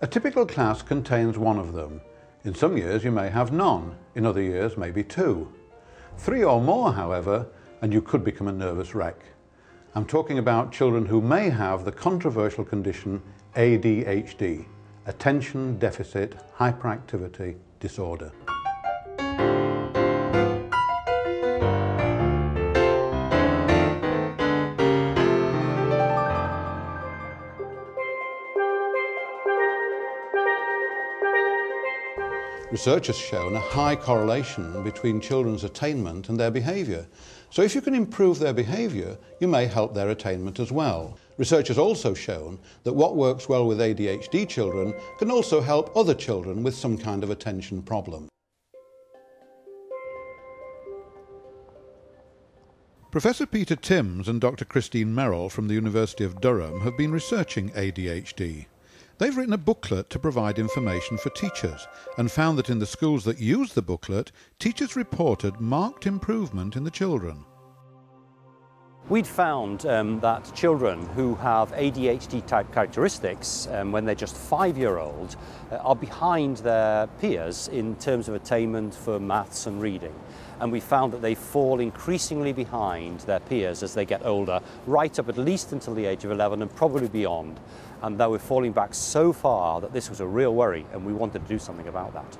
A typical class contains one of them. In some years you may have none, in other years maybe two. 3 or more, however, and you could become a nervous wreck. I'm talking about children who may have the controversial condition ADHD, Attention Deficit Hyperactivity Disorder. Research has shown a high correlation between children's attainment and their behaviour. So if you can improve their behaviour, you may help their attainment as well. Research has also shown that what works well with ADHD children can also help other children with some kind of attention problem. Professor Peter Timms and Dr. Christine Merrill from the University of Durham have been researching ADHD. They've written a booklet to provide information for teachers and found that in the schools that used the booklet, teachers reported marked improvement in the children. We'd found that children who have ADHD-type characteristics when they're just 5-year-old are behind their peers in terms of attainment for maths and reading. And we found that they fall increasingly behind their peers as they get older, right up at least until the age of 11 and probably beyond. And that we're falling back so far that this was a real worry, and we wanted to do something about that.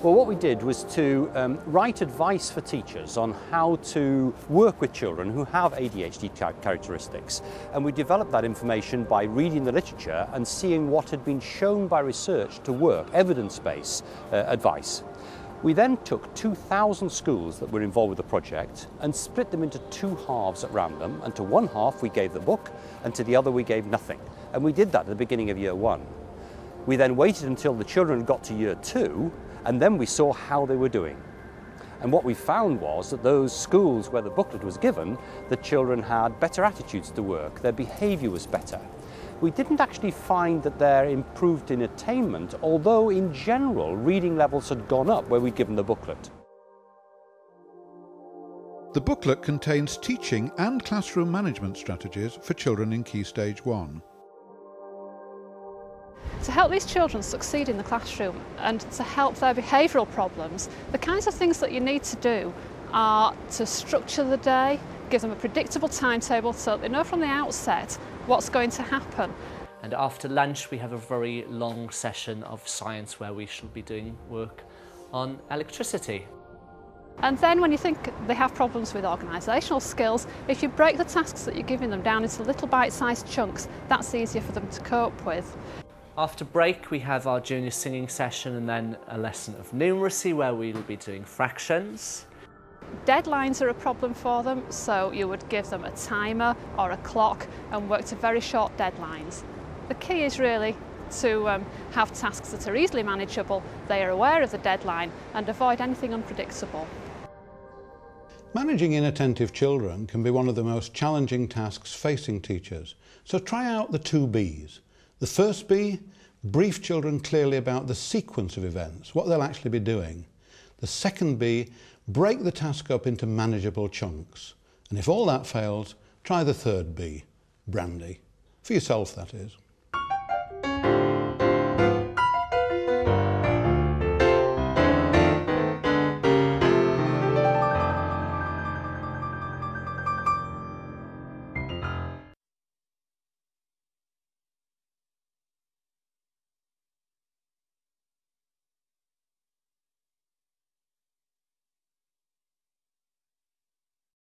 Well, what we did was to write advice for teachers on how to work with children who have ADHD-type characteristics. And we developed that information by reading the literature and seeing what had been shown by research to work, evidence-based advice. We then took 2,000 schools that were involved with the project and split them into 2 halves at random, and to one half we gave the book and to the other we gave nothing. And we did that at the beginning of year 1. We then waited until the children got to year 2 and then we saw how they were doing. And what we found was that those schools where the booklet was given, the children had better attitudes to work, their behaviour was better. We didn't actually find that they're improved in attainment, although in general reading levels had gone up where we'd given the booklet. The booklet contains teaching and classroom management strategies for children in Key Stage 1. To help these children succeed in the classroom and to help their behavioural problems, the kinds of things that you need to do are to structure the day, give them a predictable timetable so that they know from the outset what's going to happen. And after lunch we have a very long session of science where we shall be doing work on electricity. And then when you think they have problems with organisational skills, if you break the tasks that you're giving them down into little bite-sized chunks, that's easier for them to cope with. After break we have our junior singing session and then a lesson of numeracy where we'll be doing fractions. Deadlines are a problem for them, so you would give them a timer or a clock and work to very short deadlines. The key is really to have tasks that are easily manageable, they are aware of the deadline and avoid anything unpredictable. Managing inattentive children can be one of the most challenging tasks facing teachers, so try out the 2 B's. The first B, brief children clearly about the sequence of events, what they'll actually be doing. The second B, break the task up into manageable chunks. And if all that fails, try the third B, brandy. For yourself, that is.